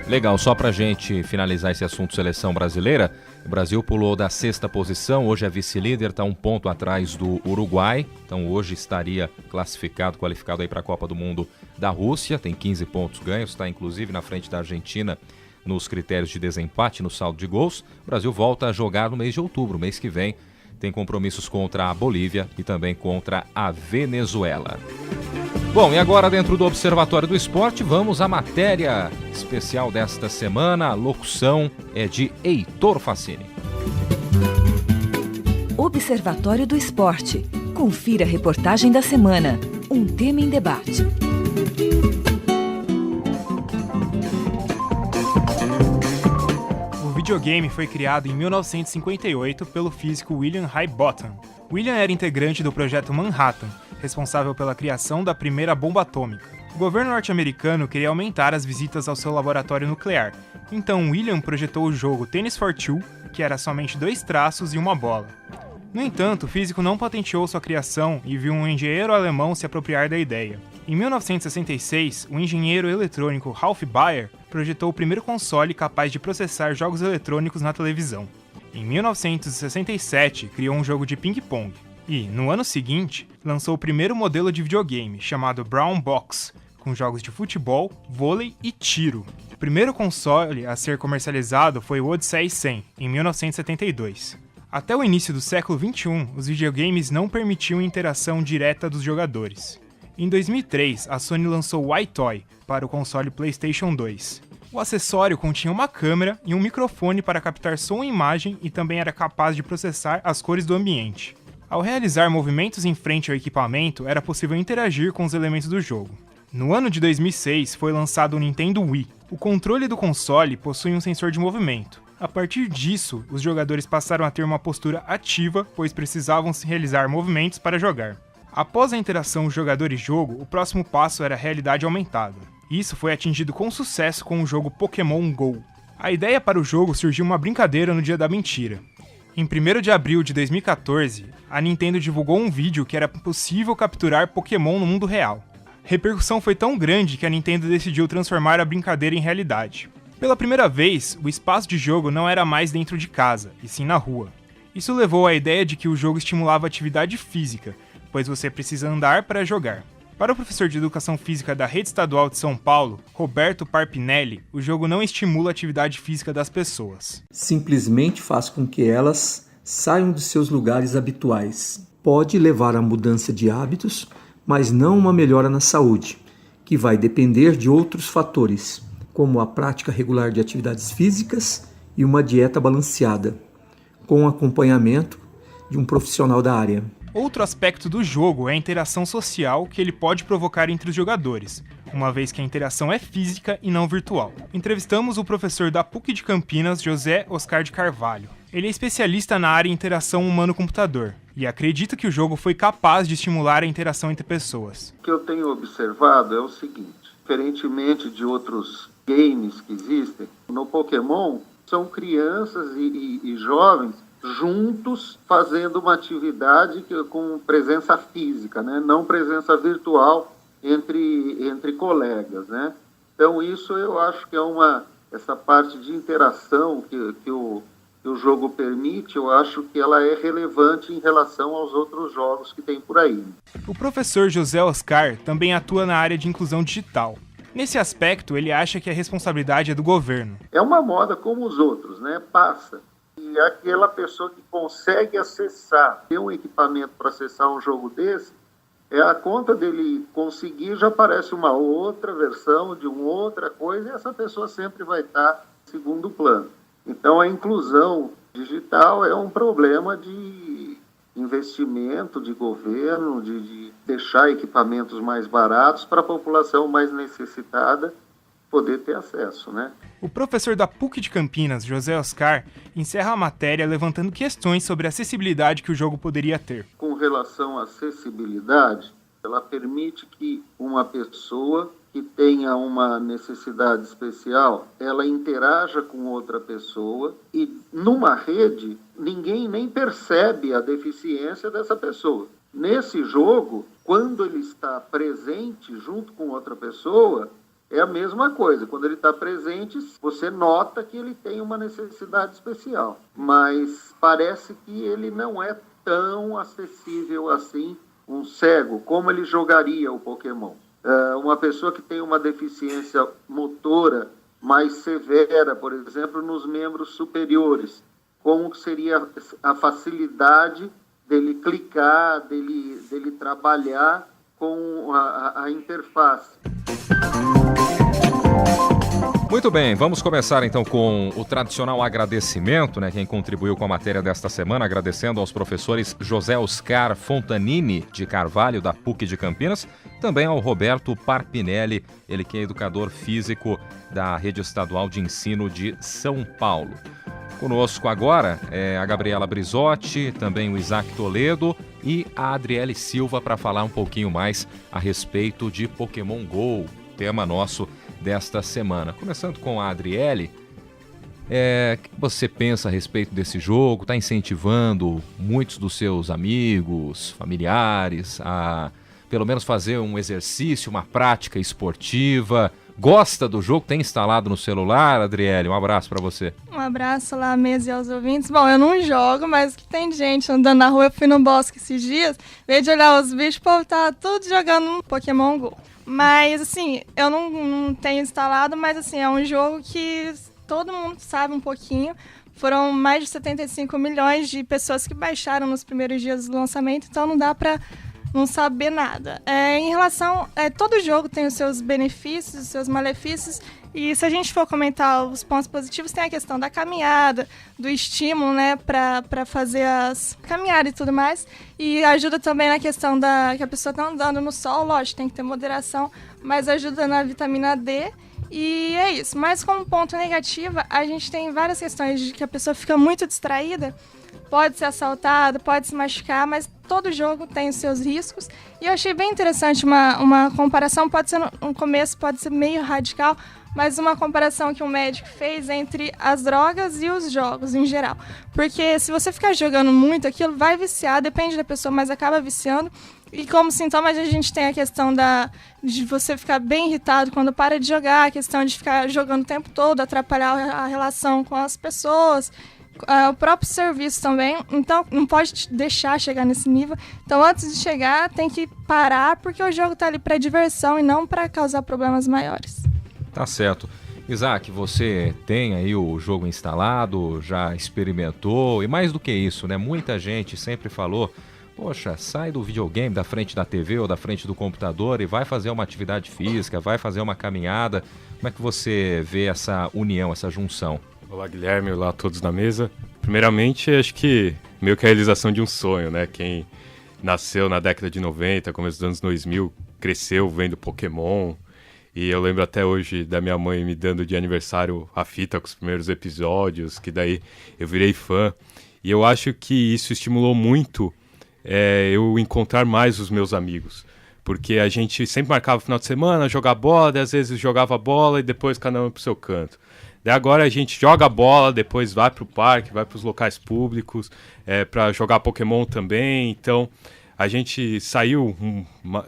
Legal, só pra gente finalizar esse assunto seleção brasileira, o Brasil pulou da 6ª posição, hoje é vice-líder, está 1 ponto atrás do Uruguai, então hoje estaria qualificado aí para a Copa do Mundo da Rússia, tem 15 pontos ganhos, está inclusive na frente da Argentina nos critérios de desempate no saldo de gols. O Brasil volta a jogar no mês de outubro, mês que vem, tem compromissos contra a Bolívia e também contra a Venezuela. Bom, e agora dentro do Observatório do Esporte, vamos à matéria especial desta semana. A locução é de Heitor Facini. Observatório do Esporte. Confira a reportagem da semana. Um tema em debate. O videogame foi criado em 1958 pelo físico William Highbottom. William era integrante do projeto Manhattan, responsável pela criação da primeira bomba atômica. O governo norte-americano queria aumentar as visitas ao seu laboratório nuclear, então William projetou o jogo Tennis for Two, que era somente 2 traços e uma bola. No entanto, o físico não patenteou sua criação e viu um engenheiro alemão se apropriar da ideia. Em 1966, o engenheiro eletrônico Ralph Baer projetou o primeiro console capaz de processar jogos eletrônicos na televisão. Em 1967, criou um jogo de ping-pong. E, no ano seguinte, lançou o primeiro modelo de videogame, chamado Brown Box, com jogos de futebol, vôlei e tiro. O primeiro console a ser comercializado foi o Odyssey 100, em 1972. Até o início do século XXI, os videogames não permitiam interação direta dos jogadores. Em 2003, a Sony lançou o iToy para o console PlayStation 2. O acessório continha uma câmera e um microfone para captar som e imagem e também era capaz de processar as cores do ambiente. Ao realizar movimentos em frente ao equipamento, era possível interagir com os elementos do jogo. No ano de 2006, foi lançado o Nintendo Wii. O controle do console possui um sensor de movimento. A partir disso, os jogadores passaram a ter uma postura ativa, pois precisavam se realizar movimentos para jogar. Após a interação jogador e jogo, o próximo passo era a realidade aumentada. Isso foi atingido com sucesso com o jogo Pokémon GO. A ideia para o jogo surgiu uma brincadeira no Dia da Mentira. Em 1º de abril de 2014, a Nintendo divulgou um vídeo que era possível capturar Pokémon no mundo real. A repercussão foi tão grande que a Nintendo decidiu transformar a brincadeira em realidade. Pela primeira vez, o espaço de jogo não era mais dentro de casa, e sim na rua. Isso levou à ideia de que o jogo estimulava a atividade física, pois você precisa andar para jogar. Para o professor de Educação Física da Rede Estadual de São Paulo, Roberto Parpinelli, o jogo não estimula a atividade física das pessoas. Simplesmente faz com que elas saiam de seus lugares habituais. Pode levar à mudança de hábitos, mas não uma melhora na saúde, que vai depender de outros fatores, como a prática regular de atividades físicas e uma dieta balanceada, com acompanhamento de um profissional da área. Outro aspecto do jogo é a interação social que ele pode provocar entre os jogadores, uma vez que a interação é física e não virtual. Entrevistamos o professor da PUC de Campinas, José Oscar de Carvalho. Ele é especialista na área de interação humano-computador e acredita que o jogo foi capaz de estimular a interação entre pessoas. O que eu tenho observado é o seguinte: diferentemente de outros games que existem, no Pokémon são crianças e jovens juntos fazendo uma atividade com presença física, né? Não presença virtual entre colegas, né? Então isso eu acho que é essa parte de interação que o jogo permite, eu acho que ela é relevante em relação aos outros jogos que tem por aí. O professor José Oscar também atua na área de inclusão digital. Nesse aspecto, ele acha que a responsabilidade é do governo. É uma moda como os outros, né? Passa. E aquela pessoa que consegue acessar, ter um equipamento para acessar um jogo desse, a conta dele conseguir já aparece uma outra versão de uma outra coisa e essa pessoa sempre vai estar em segundo plano. Então a inclusão digital é um problema de investimento de governo, de deixar equipamentos mais baratos para a população mais necessitada poder ter acesso, né? O professor da PUC de Campinas, José Oscar, encerra a matéria levantando questões sobre a acessibilidade que o jogo poderia ter. Com relação à acessibilidade, ela permite que uma pessoa que tenha uma necessidade especial, ela interaja com outra pessoa e numa rede ninguém nem percebe a deficiência dessa pessoa. Nesse jogo, quando ele está presente junto com outra pessoa, É a mesma coisa, quando ele está presente, você nota que ele tem uma necessidade especial, mas parece que ele não é tão acessível assim, um cego, como ele jogaria o Pokémon. Uma pessoa que tem uma deficiência motora mais severa, por exemplo, nos membros superiores, como que seria a facilidade dele clicar, dele trabalhar com a interface. Muito bem, vamos começar então com o tradicional agradecimento, né? Quem contribuiu com a matéria desta semana, agradecendo aos professores José Oscar Fontanini de Carvalho, da PUC de Campinas, também ao Roberto Parpinelli, ele que é educador físico da Rede Estadual de Ensino de São Paulo. Conosco agora é a Gabriela Brizotti, também o Isaac Toledo e a Adriele Silva para falar um pouquinho mais a respeito de Pokémon GO, tema nosso desta semana. Começando com a Adriele, o que você pensa a respeito desse jogo? Está incentivando muitos dos seus amigos, familiares a pelo menos fazer um exercício, uma prática esportiva? Gosta do jogo? Tem instalado no celular, Adriele? Um abraço para você. Um abraço lá à mesa e aos ouvintes. Bom, eu não jogo, mas que tem gente andando na rua. Eu fui no bosque esses dias, veio de olhar os bichos, o povo tá tudo jogando um Pokémon GO. Mas, assim, eu não tenho instalado, mas, assim, é um jogo que todo mundo sabe um pouquinho. Foram mais de 75 milhões de pessoas que baixaram nos primeiros dias do lançamento, então não dá pra não saber nada. Em relação... todo jogo tem os seus benefícios, os seus malefícios, e se a gente for comentar os pontos positivos, tem a questão da caminhada, do estímulo, né, pra fazer as caminhadas e tudo mais, e ajuda também na questão que a pessoa tá andando no sol, lógico, tem que ter moderação, mas ajuda na vitamina D, e é isso. Mas como ponto negativo, a gente tem várias questões de que a pessoa fica muito distraída, pode ser assaltado, pode se machucar, mas todo jogo tem os seus riscos. E eu achei bem interessante uma comparação, pode ser no começo, pode ser meio radical, mas uma comparação que um médico fez entre as drogas e os jogos em geral. Porque se você ficar jogando muito, aquilo vai viciar, depende da pessoa, mas acaba viciando. E como sintomas a gente tem a questão de você ficar bem irritado quando para de jogar, a questão de ficar jogando o tempo todo, atrapalhar a relação com as pessoas, o próprio serviço também. Então não pode deixar chegar nesse nível. Então antes de chegar tem que parar, porque o jogo está ali para diversão e não para causar problemas maiores. Tá certo. Isaac, você tem aí o jogo instalado, já experimentou, e mais do que isso, né? Muita gente sempre falou: poxa, sai do videogame, da frente da TV ou da frente do computador e vai fazer uma atividade física, vai fazer uma caminhada. Como é que você vê essa união, essa junção? Olá, Guilherme, olá a todos na mesa. Primeiramente, acho que meio que a realização de um sonho, né? Quem nasceu na década de 90, começo dos anos 2000, cresceu vendo Pokémon. E eu lembro até hoje da minha mãe me dando de aniversário a fita com os primeiros episódios, que daí eu virei fã. E eu acho que isso estimulou muito eu encontrar mais os meus amigos. Porque a gente sempre marcava o final de semana, jogar bola, daí às vezes jogava bola e depois cada um pro seu canto. Daí agora a gente joga bola, depois vai pro parque, vai pros locais públicos, para jogar Pokémon também. Então a gente saiu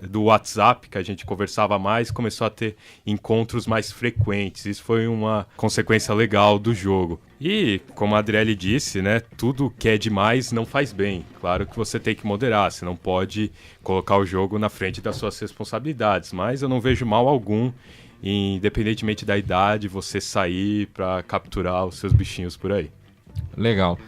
do WhatsApp, que a gente conversava mais, começou a ter encontros mais frequentes. Isso foi uma consequência legal do jogo. E, como a Adriele disse, né, tudo que é demais não faz bem. Claro que você tem que moderar, você não pode colocar o jogo na frente das suas responsabilidades. Mas eu não vejo mal algum, independentemente da idade, você sair para capturar os seus bichinhos por aí. Legal.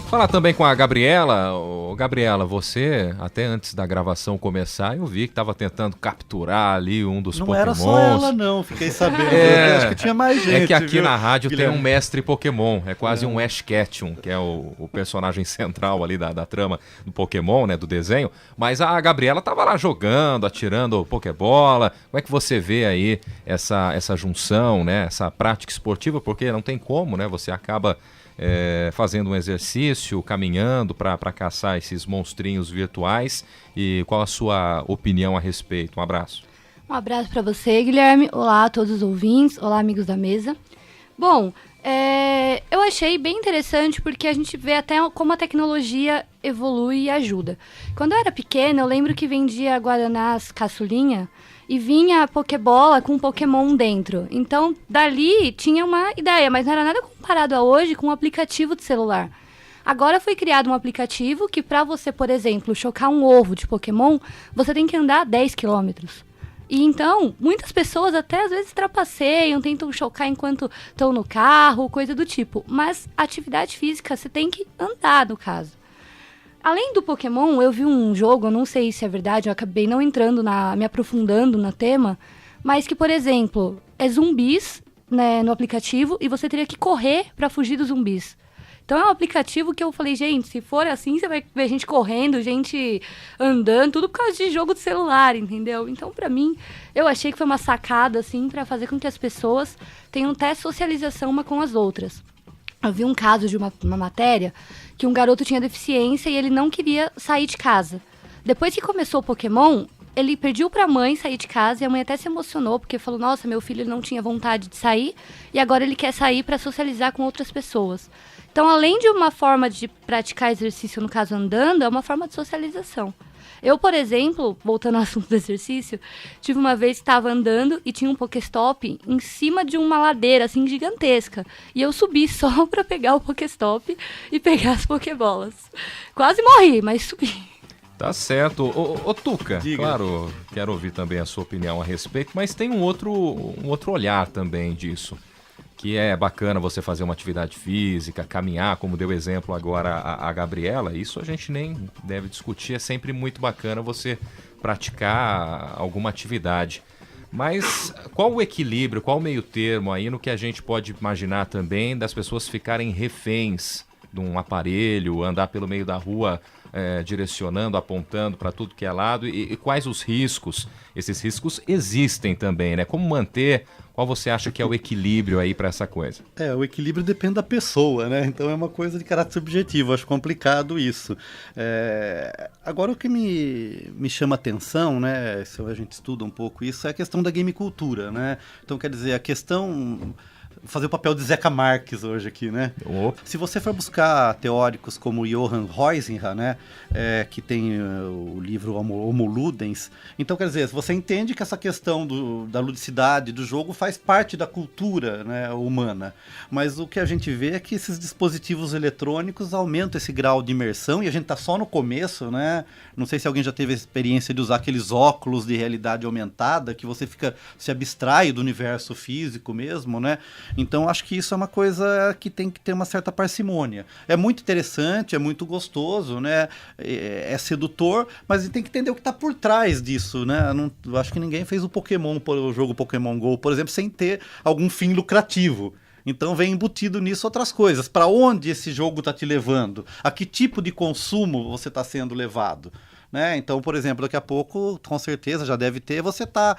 Falar também com a Gabriela. Gabriela, você, até antes da gravação começar, eu vi que estava tentando capturar ali um dos Pokémons. Não era só ela, não. Fiquei sabendo. Acho que tinha mais gente. É que aqui, viu, na rádio Guilherme? Tem um mestre Pokémon. É quase um Ash Ketchum, que é o personagem central ali da trama do Pokémon, né, do desenho. Mas a Gabriela estava lá jogando, atirando Pokébola. Como é que você vê aí essa junção, né, essa prática esportiva? Porque não tem como, né? Você acaba fazendo um exercício, caminhando para caçar esses monstrinhos virtuais. E qual a sua opinião a respeito? Um abraço. Um abraço para você, Guilherme. Olá a todos os ouvintes. Olá, amigos da mesa. Bom, eu achei bem interessante porque a gente vê até como a tecnologia evolui e ajuda. Quando eu era pequena, eu lembro que vendia guaranás caçulinha e vinha a Pokébola com Pokémon dentro. Então, dali tinha uma ideia, mas não era nada comparado a hoje com um aplicativo de celular. Agora foi criado um aplicativo que para você, por exemplo, chocar um ovo de Pokémon, você tem que andar 10 quilômetros. E então, muitas pessoas até às vezes trapaceiam, tentam chocar enquanto estão no carro, coisa do tipo. Mas atividade física você tem que andar, no caso. Além do Pokémon, eu vi um jogo, eu não sei se é verdade, eu acabei não entrando, me aprofundando no tema, mas que, por exemplo, é zumbis, né, no aplicativo e você teria que correr para fugir dos zumbis. Então é um aplicativo que eu falei, gente, se for assim, você vai ver gente correndo, gente andando, tudo por causa de jogo de celular, entendeu? Então, pra mim, eu achei que foi uma sacada, assim, pra fazer com que as pessoas tenham até socialização uma com as outras. Eu vi um caso de uma matéria que um garoto tinha deficiência e ele não queria sair de casa. Depois que começou o Pokémon, ele pediu pra mãe sair de casa e a mãe até se emocionou, porque falou, nossa, meu filho ele não tinha vontade de sair e agora ele quer sair pra socializar com outras pessoas. Então, além de uma forma de praticar exercício, no caso andando, é uma forma de socialização. Eu, por exemplo, voltando ao assunto do exercício, tive uma vez que estava andando e tinha um Pokéstop em cima de uma ladeira, assim, gigantesca. E eu subi só para pegar o Pokéstop e pegar as Pokébolas. Quase morri, mas subi. Tá certo. Ô Tuca, Diga. Claro, quero ouvir também a sua opinião a respeito, mas tem um outro olhar também disso. Que é bacana você fazer uma atividade física, caminhar, como deu exemplo agora a Gabriela, isso a gente nem deve discutir, é sempre muito bacana você praticar alguma atividade. Mas qual o equilíbrio, qual o meio termo aí no que a gente pode imaginar também das pessoas ficarem reféns de um aparelho, andar pelo meio da rua direcionando, apontando para tudo que é lado e quais os riscos? Esses riscos existem também, né? Como manter, qual você acha que é o equilíbrio aí para essa coisa? O equilíbrio depende da pessoa, né? Então é uma coisa de caráter subjetivo, acho complicado isso. Agora o que me chama atenção, né? Se a gente estuda um pouco isso, é a questão da gamecultura, né? Então quer dizer, a questão... fazer o papel de Zeca Marques hoje aqui, né? Se você for buscar teóricos como Johann Huizinga, né? Que tem o livro Homo Ludens, então quer dizer, você entende que essa questão da ludicidade do jogo faz parte da cultura, né, humana, mas o que a gente vê é que esses dispositivos eletrônicos aumentam esse grau de imersão e a gente tá só no começo, né? Não sei se alguém já teve a experiência de usar aqueles óculos de realidade aumentada que você se abstrai do universo físico mesmo, né? Então acho que isso é uma coisa que tem que ter uma certa parcimônia. É muito interessante, é muito gostoso, né? É sedutor, mas tem que entender o que está por trás disso, né? Eu acho que ninguém fez o jogo Pokémon GO, por exemplo, sem ter algum fim lucrativo. Então vem embutido nisso outras coisas. Para onde esse jogo está te levando? A que tipo de consumo você está sendo levado? Né? Então, por exemplo, daqui a pouco, com certeza, já deve ter, você está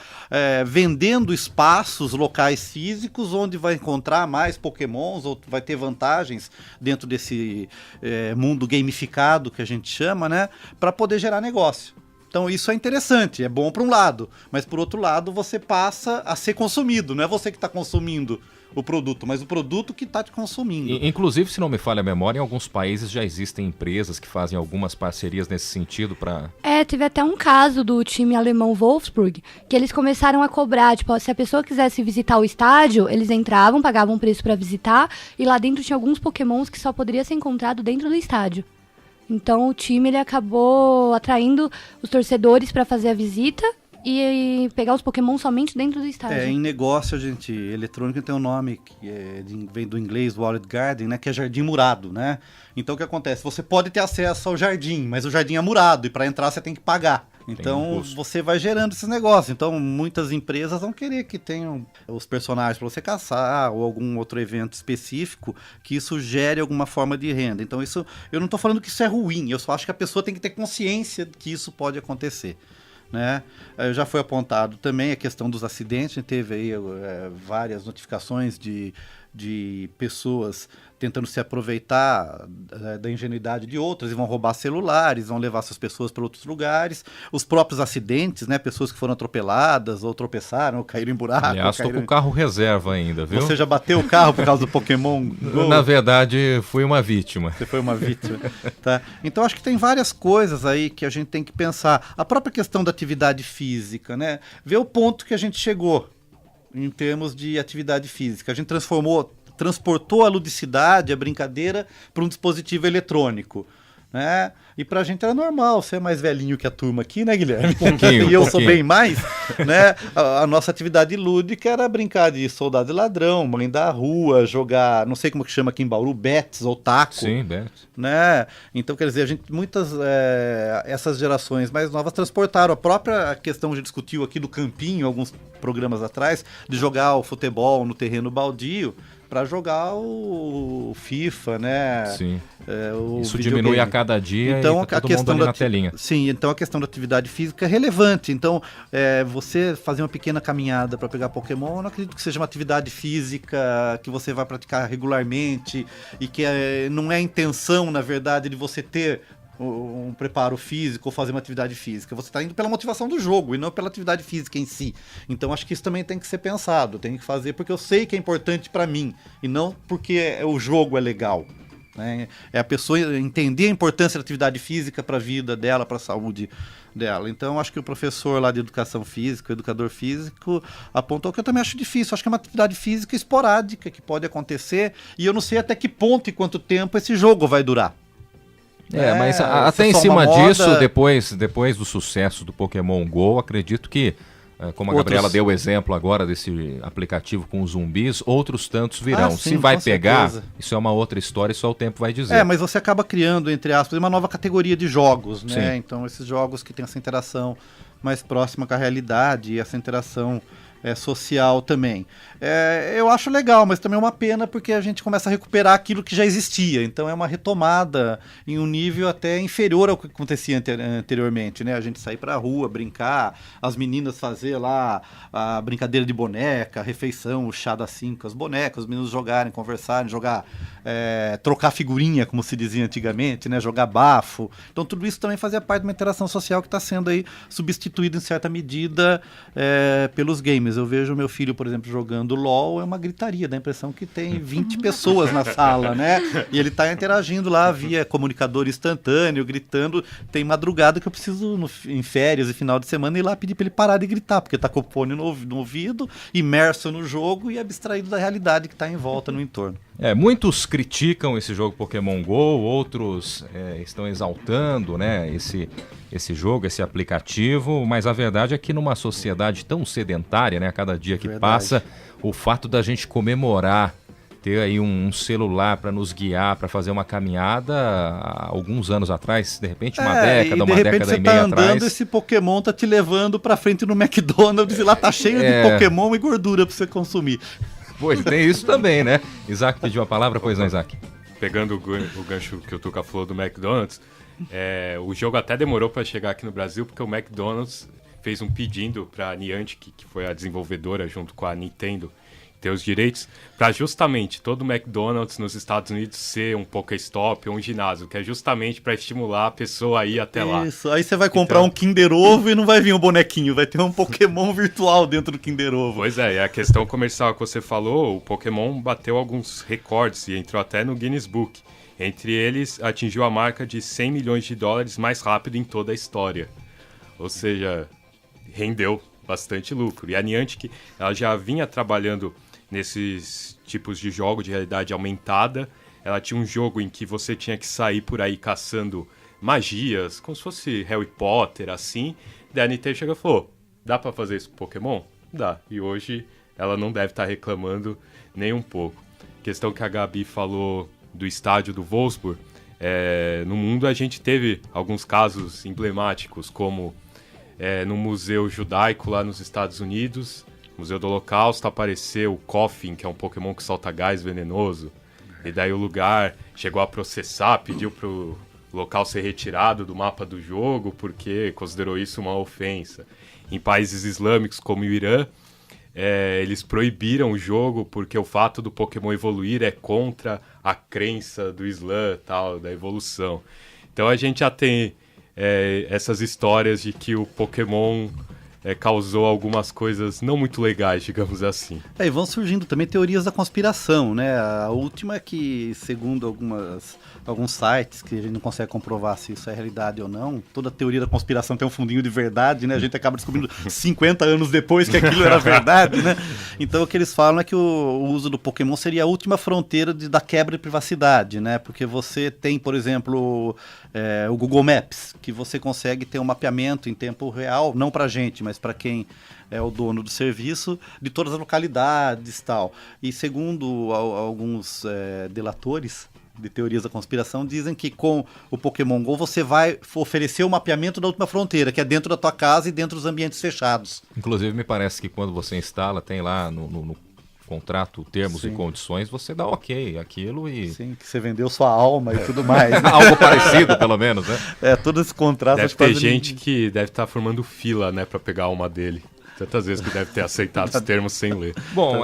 vendendo espaços, locais físicos, onde vai encontrar mais Pokémons, ou vai ter vantagens dentro desse mundo gamificado que a gente chama, né? Para poder gerar negócio. Então isso é interessante, é bom para um lado, mas por outro lado você passa a ser consumido, não é você que está consumindo o produto, mas o produto que está te consumindo. Inclusive, se não me falha a memória, em alguns países já existem empresas que fazem algumas parcerias nesse sentido para... Teve até um caso do time alemão Wolfsburg, que eles começaram a cobrar, tipo, se a pessoa quisesse visitar o estádio, eles entravam, pagavam um preço para visitar, e lá dentro tinha alguns Pokémons que só poderia ser encontrado dentro do estádio. Então o time ele acabou atraindo os torcedores para fazer a visita e pegar os Pokémon somente dentro do estádio. Em negócio, eletrônico tem um nome que vem do inglês Walled Garden, né, que é jardim murado, né? Então o que acontece? Você pode ter acesso ao jardim, mas o jardim é murado e para entrar você tem que pagar. Então você vai gerando esses negócios. Então muitas empresas vão querer que tenham os personagens para você caçar ou algum outro evento específico que isso gere alguma forma de renda. Então isso, eu não estou falando que isso é ruim, eu só acho que a pessoa tem que ter consciência que isso pode acontecer. Né? Já foi apontado também a questão dos acidentes, teve aí várias notificações de de pessoas tentando se aproveitar da ingenuidade de outras e vão roubar celulares, vão levar essas pessoas para outros lugares. Os próprios acidentes, né? Pessoas que foram atropeladas ou tropeçaram ou caíram em buraco. Aliás, estou com o carro reserva ainda, viu? Você já bateu o carro por causa do Pokémon Go? Na verdade, fui uma vítima. Você foi uma vítima. Tá? Então, acho que tem várias coisas aí que a gente tem que pensar. A própria questão da atividade física, né? Ver o ponto que a gente chegou em termos de atividade física. A gente transportou a ludicidade, a brincadeira, para um dispositivo eletrônico, né? E pra gente era normal, você é mais velhinho que a turma aqui, né, Guilherme? E eu sou bem mais, né? A nossa atividade lúdica era brincar de soldado e ladrão, mãe da rua, jogar, não sei como que chama aqui em Bauru, bets ou taco. Sim, bets. Né? Então, quer dizer, essas gerações mais novas transportaram a própria questão que a gente discutiu aqui do campinho, alguns programas atrás, de jogar o futebol no terreno baldio, para jogar o FIFA, né? Sim. Isso videogame. diminui a cada dia, então, e tá todo mundo ali na telinha. Sim, então a questão da atividade física é relevante. Então, você fazer uma pequena caminhada para pegar Pokémon, eu não acredito que seja uma atividade física que você vai praticar regularmente e que não é a intenção, na verdade, de você ter um preparo físico ou fazer uma atividade física. Você está indo pela motivação do jogo e não pela atividade física em si. Então acho que isso também tem que ser pensado. Tem que fazer porque eu sei que é importante para mim e não porque o jogo é legal. Né? É a pessoa entender a importância da atividade física para a vida dela, para a saúde dela. Então acho que o professor lá de educação física, o educador físico, apontou que eu também acho difícil. Acho que é uma atividade física esporádica que pode acontecer e eu não sei até que ponto e quanto tempo esse jogo vai durar. Mas até em cima disso, depois do sucesso do Pokémon GO, acredito que, como a Gabriela deu o exemplo agora desse aplicativo com os zumbis, outros tantos virão. Sim, se vai pegar, certeza. Isso é uma outra história e só o tempo vai dizer. Mas você acaba criando, entre aspas, uma nova categoria de jogos, né? Sim. Então esses jogos que têm essa interação mais próxima com a realidade e essa interação social também. Eu acho legal, mas também é uma pena porque a gente começa a recuperar aquilo que já existia. Então é uma retomada em um nível até inferior ao que acontecia anteriormente, né? A gente sair pra rua, brincar, as meninas fazer lá a brincadeira de boneca, a refeição, o chá das 5, as bonecas, os meninos jogarem, conversarem, jogar, trocar figurinha, como se dizia antigamente, né? Jogar bafo. Então tudo isso também fazia parte de uma interação social que está sendo aí substituída em certa medida pelos games. Eu vejo meu filho, por exemplo, jogando LOL, é uma gritaria, dá a impressão que tem 20 pessoas na sala, né? E ele tá interagindo lá via comunicador instantâneo, gritando. Tem madrugada que eu preciso, em férias e final de semana, ir lá pedir pra ele parar de gritar, porque tá com o fone no ouvido, imerso no jogo e abstraído da realidade que tá em volta, no entorno. Muitos criticam esse jogo Pokémon GO, outros estão exaltando, né, esse jogo, esse aplicativo, mas a verdade é que numa sociedade tão sedentária, né, a cada dia que passa, o fato da gente comemorar, ter aí um celular para nos guiar, para fazer uma caminhada, há alguns anos atrás, de repente uma década, uma década e meia atrás. De repente você tá andando, esse Pokémon tá te levando para frente no McDonald's e lá tá cheio de Pokémon e gordura para você consumir. Pois, tem isso também, né? Isaac pediu a palavra, pois não, Isaac? Pegando o gancho que o Tuca falou do McDonald's, o jogo até demorou para chegar aqui no Brasil, porque o McDonald's fez um pedido para a Niantic, que foi a desenvolvedora junto com a Nintendo, ter os direitos, para justamente todo o McDonald's nos Estados Unidos ser um Pokéstop ou um ginásio, que é justamente para estimular a pessoa a ir até lá. Isso, aí você vai comprar um Kinder Ovo e não vai vir um bonequinho, vai ter um Pokémon virtual dentro do Kinder Ovo. Pois é, e a questão comercial que você falou, o Pokémon bateu alguns recordes e entrou até no Guinness Book. Entre eles, atingiu a marca de $100 milhões mais rápido em toda a história. Ou seja, rendeu bastante lucro. E a Niantic, ela já vinha trabalhando nesses tipos de jogo de realidade aumentada. Ela tinha um jogo em que você tinha que sair por aí caçando magias, como se fosse Harry Potter, assim. Daí a Nintendo chegou e falou, dá pra fazer isso com Pokémon? Dá. E hoje ela não deve estar reclamando nem um pouco. Questão que a Gabi falou do estádio do Wolfsburg. No mundo a gente teve alguns casos emblemáticos, como no Museu Judaico lá nos Estados Unidos, Museu do Holocausto, apareceu o Coffin, que é um Pokémon que solta gás venenoso. E daí o lugar chegou a processar, pediu pro local ser retirado do mapa do jogo, porque considerou isso uma ofensa. Em países islâmicos como o Irã, eles proibiram o jogo porque o fato do Pokémon evoluir é contra a crença do Islã, tal, da evolução. Então a gente já tem essas histórias de que o Pokémon causou algumas coisas não muito legais, digamos assim. E vão surgindo também teorias da conspiração, né? A última é que, segundo alguns sites, que a gente não consegue comprovar se isso é realidade ou não, toda teoria da conspiração tem um fundinho de verdade, né? A gente acaba descobrindo 50 anos depois que aquilo era verdade, né? Então o que eles falam é que o uso do Pokémon seria a última fronteira da quebra de privacidade, né? Porque você tem, por exemplo, o Google Maps, que você consegue ter um mapeamento em tempo real, não pra gente, mas para quem é o dono do serviço, de todas as localidades e tal. E segundo alguns delatores de teorias da conspiração, dizem que com o Pokémon GO você vai oferecer o mapeamento da última fronteira, que é dentro da tua casa e dentro dos ambientes fechados. Inclusive, me parece que quando você instala, tem lá no contrato, termos e condições, você dá ok aquilo e... Sim, que você vendeu sua alma e tudo mais. Né? Algo parecido, pelo menos, né? Todo esse contrato... Deve ter gente que deve estar formando fila, né, para pegar a alma dele. Tantas vezes que deve ter aceitado os termos sem ler. Bom,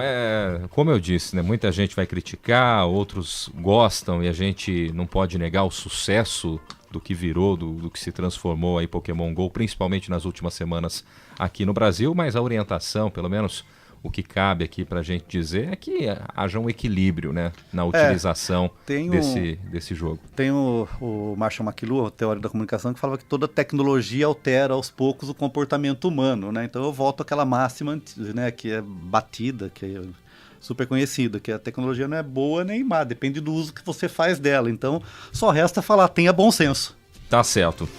como eu disse, né, muita gente vai criticar, outros gostam e a gente não pode negar o sucesso do que virou, do que se transformou aí Pokémon GO, principalmente nas últimas semanas aqui no Brasil, mas a orientação, pelo menos o que cabe aqui para a gente dizer é que haja um equilíbrio, né, na utilização desse jogo. Tem o Marshall McLuhan, o teórico da comunicação, que falava que toda tecnologia altera aos poucos o comportamento humano, né? Então eu volto àquela máxima, né, que é batida, que é super conhecida, que a tecnologia não é boa nem má, depende do uso que você faz dela. Então só resta falar, tenha bom senso. Tá certo.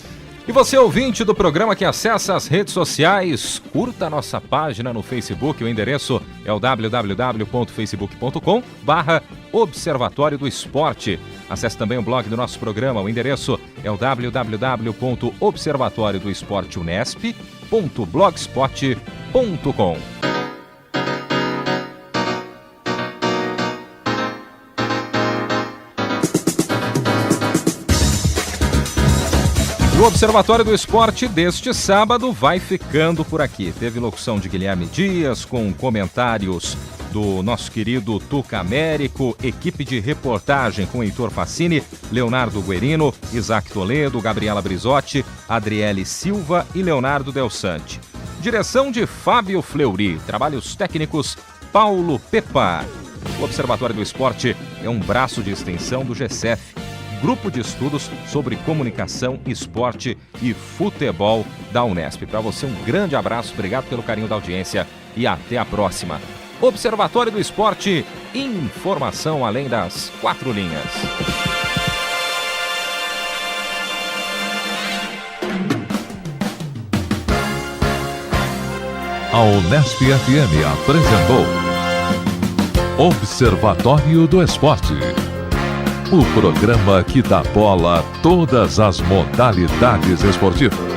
E você, ouvinte do programa que acessa as redes sociais, curta a nossa página no Facebook. O endereço é o www.facebook.com/Observatório do Esporte. Acesse também o blog do nosso programa. O endereço é o www.observatoriodoesporteunesp.blogspot.com. O Observatório do Esporte deste sábado vai ficando por aqui. Teve locução de Guilherme Dias, com comentários do nosso querido Tuca Américo, equipe de reportagem com Heitor Facini, Leonardo Guerino, Isaac Toledo, Gabriela Brizotti, Adriele Silva e Leonardo Del Sante. Direção de Fábio Fleury, trabalhos técnicos Paulo Pepa. O Observatório do Esporte é um braço de extensão do GCEF, Grupo de Estudos sobre Comunicação, Esporte e Futebol da Unesp. Para você, um grande abraço, obrigado pelo carinho da audiência e até a próxima. Observatório do Esporte, informação além das 4 linhas. A Unesp FM apresentou Observatório do Esporte. O programa que dá bola a todas as modalidades esportivas.